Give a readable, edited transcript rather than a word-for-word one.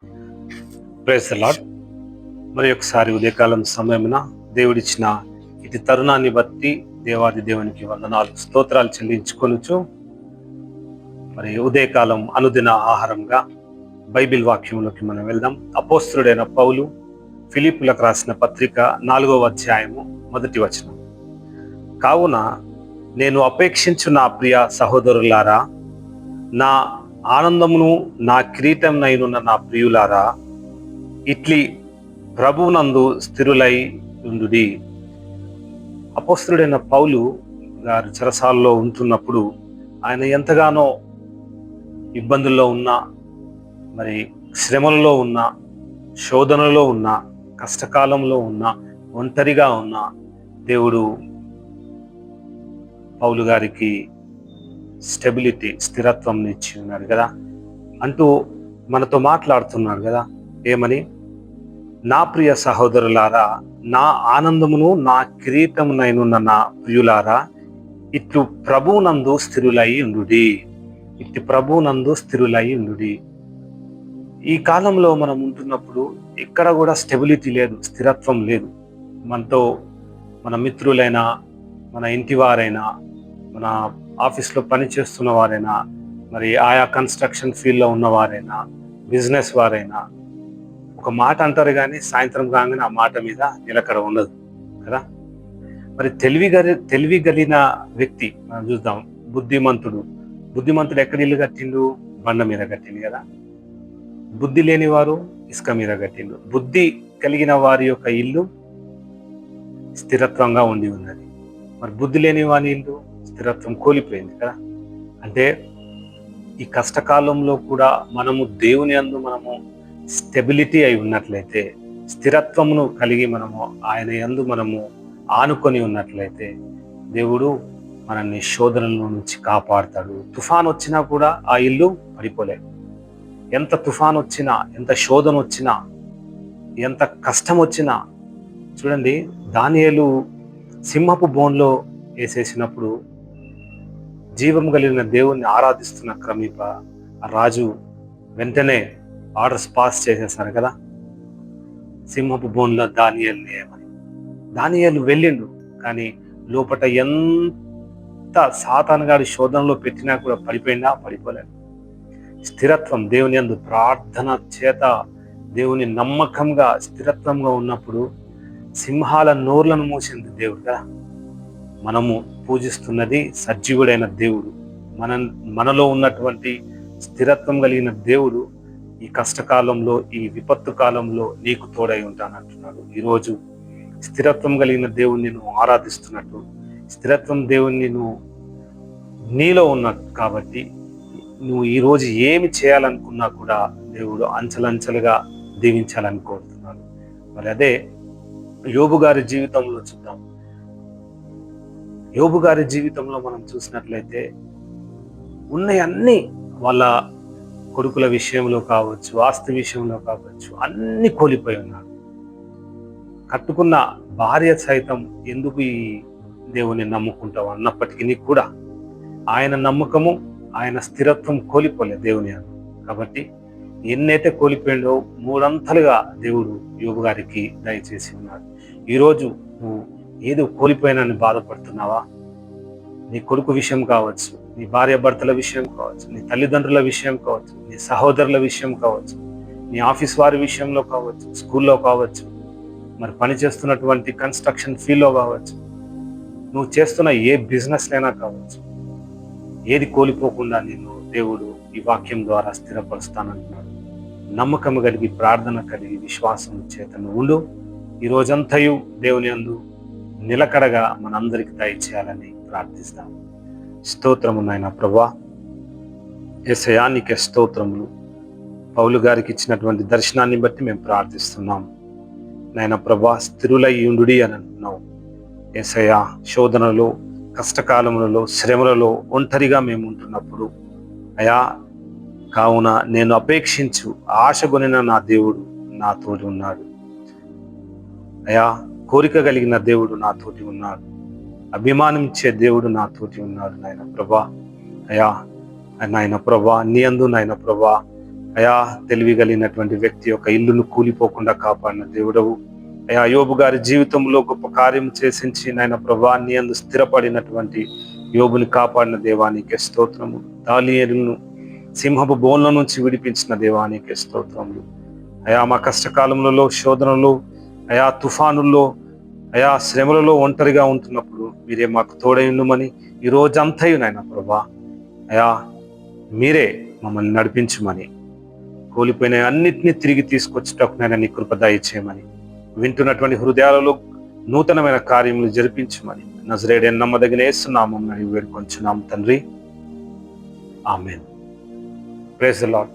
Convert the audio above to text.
Praise the lord. మరి ఒకసారి ఉదయకాలం సమయమున దేవుడిచ్చిన ఇది తరుణాన్ని బట్టి దేవాది దేవునికి వందనాలు స్తోత్రాలు చెల్లించుకొనుచు మరి ఉదయకాలం అనుదిన ఆహారంగా బైబిల్ వాక్యంలోకి మనం వెళ్దాం. అపోస్తలుడైన పౌలు ఫిలిప్పులకు రాసిన పత్రిక 4వ అధ్యాయము 1వ వచనం. కావున నేను అపేక్షించు నా ప్రియ సహోదరులారా, నా ఆనందమును నా కిరీటంనైనున్న నా ప్రియులారా, ఇట్లి ప్రభువునందు స్థిరులై ఉండుడి. అపోస్తలుడైన పౌలు గారు చెరసాలలో ఉంటున్నప్పుడు ఆయన ఎంతగానో ఇబ్బందుల్లో ఉన్న, మరి శ్రమలలో ఉన్న, శోధనలో ఉన్న, కష్టకాలంలో ఉన్న, ఒంటరిగా ఉన్న దేవుడు పౌలు గారికి స్టెబిలిటీ, స్థిరత్వం ఇచ్చి ఉన్నాడు కదా. అంటూ మనతో మాట్లాడుతున్నాడు కదా. ఏమని? నా ప్రియ సహోదరులారా, నా ఆనందమును నా కిరీటమునైనున్న నా ప్రియులారా, ఇట్లు ప్రభువునందు స్థిరులై ఉండుడి. ఇట్లు ప్రభువునందు స్థిరులై ఉండుడి. ఈ కాలంలో మనం ఉంటున్నప్పుడు ఎక్కడ కూడా స్టెబిలిటీ లేదు, స్థిరత్వం లేదు. మనతో మన మిత్రులైనా, మన ఇంటి వారైనా, మన ఆఫీస్లో పనిచేస్తున్న వారైనా, మరి ఆయా కన్స్ట్రక్షన్ ఫీల్డ్లో ఉన్నవారైనా, బిజినెస్ వారైనా ఒక మాట అంటారు కానీ సాయంత్రం కాగానే ఆ మాట మీద నిలకడ ఉండదు కదా. మరి తెలివి కలిగిన వ్యక్తి మనం చూద్దాం. బుద్ధిమంతుడు ఎక్కడ ఇల్లు కట్టిండు? బండ మీద కట్టిండు కదా. బుద్ధి లేని వారు ఇసుక మీద కట్టిండు. బుద్ధి కలిగిన వారి యొక్క ఇల్లు స్థిరత్వంగా ఉండి ఉన్నది. మరి బుద్ధి లేని వారి ఇల్లు స్థిరత్వం కోల్పోయింది కదా. అంటే ఈ కష్టకాలంలో కూడా మనము దేవుని యందు మనము స్టెబిలిటీ అయి ఉన్నట్లయితే, స్థిరత్వమును కలిగి మనము ఆయన యందు మనము ఆనుకొని ఉన్నట్లయితే దేవుడు మనల్ని శోధనల నుంచి కాపాడుతాడు. తుఫాన్ వచ్చినా కూడా ఆ ఇల్లు పడిపోలేదు. ఎంత తుఫాన్ వచ్చినా, ఎంత శోధన వచ్చినా, ఎంత కష్టం వచ్చినా, చూడండి, దానియేలు సింహపు బోన్లో వేసేసినప్పుడు జీవం కలిగిన దేవుణ్ణి ఆరాధిస్తున్న క్రమీప ఆ రాజు వెంటనే ఆర్డర్స్ పాస్ చేసేసారు కదా. సింహపు బోన్లో దానియేలుని ఏమని. దానియేలు వెళ్ళిండు, కానీ లోపట ఎంత సాతానుగాడి శోధనలో పెట్టినా కూడా పడిపోలేదు. స్థిరత్వం, దేవుని యందు ప్రార్థన చేత దేవుని నమ్మకంగా స్థిరత్వంగా ఉన్నప్పుడు సింహాల నోర్లను మూసింది దేవుడు కదా. మనము పూజిస్తున్నది సజీవుడైన దేవుడు. మనలో ఉన్నటువంటి స్థిరత్వం కలిగిన దేవుడు ఈ కష్టకాలంలో, ఈ విపత్తు కాలంలో నీకు తోడై ఉంటానంటున్నాడు. ఈరోజు స్థిరత్వం కలిగిన దేవుణ్ణి నువ్వు ఆరాధిస్తున్నట్టు, స్థిరత్వం దేవుణ్ణి నువ్వు నీలో ఉన్నట్టు కాబట్టి నువ్వు ఈరోజు ఏమి చేయాలనుకున్నా కూడా దేవుడు అంచెలంచెలుగా దీవించాలని కోరుతున్నాడు. మరి అదే యోబు గారి జీవితంలో చూద్దాం. యోబు గారి జీవితంలో మనం చూసినట్లయితే ఉన్నయన్నీ, వాళ్ళ కొడుకుల విషయంలో కావచ్చు, ఆస్తి విషయంలో కావచ్చు, అన్ని కోల్పోయి ఉన్నాడు. కట్టుకున్న భార్య సైతం ఎందుకు ఈ దేవుని నమ్ముకుంటావు అన్నప్పటికీ కూడా ఆయన నమ్మకము, ఆయన స్థిరత్వం కోల్పోలేదు దేవుని అని. కాబట్టి ఎన్నైతే కోల్పోయిందో మూడంతలుగా దేవుడు యోబు గారికి దయచేసి ఉన్నాడు. ఈరోజు నువ్వు ఏదో కోల్పోయినని బాధపడుతున్నావా? నీ కొడుకు విషయం కావచ్చు, నీ భార్య భర్తల విషయం కావచ్చు, నీ తల్లిదండ్రుల విషయం కావచ్చు, నీ సహోదరుల విషయం కావచ్చు, నీ ఆఫీస్ వారి విషయంలో కావచ్చు, స్కూల్లో కావచ్చు, మరి పనిచేస్తున్నటువంటి కన్స్ట్రక్షన్ ఫీల్డ్లో కావచ్చు, నువ్వు చేస్తున్న ఏ బిజినెస్ అయినా కావచ్చు, ఏది కోల్పోకుండా నేను దేవుడు ఈ వాక్యం ద్వారా స్థిరపరుస్తానంటున్నాడు. నమ్మకం కలిగి, ప్రార్థన కలిగి, విశ్వాసం చేత నువ్వు ఉండు. ఈ రోజంతయు దేవుని యందు నిలకడగా మనందరికి దయచేయాలని ప్రార్థిస్తాం. స్తోత్రము నాయన ప్రభువా, యేసయ్యా నీకే స్తోత్రములు. పౌలు గారికి ఇచ్చినటువంటి దర్శనాన్ని బట్టి మేము ప్రార్థిస్తున్నాం. నాయన ప్రభువా, స్థిరులై ఉండుడి అని అంటున్నావు. యేసయ్యా, శోధనలో, కష్టకాలములలో, శ్రమలలో ఒంటరిగా మేము ఉంటున్నప్పుడు అయా, కావున నేను అపేక్షించు ఆశగొనిన నా దేవుడు నాతోటి ఉన్నాడు. అయా, కోరిక కలిగిన దేవుడు నాతోటి ఉన్నాడు. అభిమానించే దేవుడు నాతోటి ఉన్నాడు నాయన ప్రభా. అయా నాయన ప్రభా, నీ యందు నాయన ప్రభా అయా తెలివి కలిగినటువంటి వ్యక్తి యొక్క ఇల్లును కూలిపోకుండా కాపాడిన దేవుడవు. అయా యోబు గారి జీవితంలో గొప్ప కార్యం చేసించి నాయన ప్రభా నీ యందు స్థిరపడినటువంటి యోబుని కాపాడిన దేవానికి స్తోత్రము. దానియేలును సింహపు బోన్ల నుంచి విడిపించిన దేవానికి స్తోత్రములు. అయా మా కష్టకాలములలో, శోధనలో, అయా తుఫానుల్లో, అయా శ్రమలలో ఒంటరిగా ఉంటున్నప్పుడు మీరే మాకు తోడైండుమని ఈ రోజంతయు నాయన ప్రభా అయా మీరే మమ్మల్ని నడిపించమని, కోల్పోయిన అన్నిటినీ తిరిగి తీసుకొచ్చేటప్పుడు నాయన నీ కృప దయచేయమని, వింటున్నటువంటి హృదయాలలో నూతనమైన కార్యములు జరిపించమని నజరేయుడైన నమ్మదగిన యేసు నామమున వేడుకొంచున్నాము తండ్రి. ఆమేన్. Praise the lord.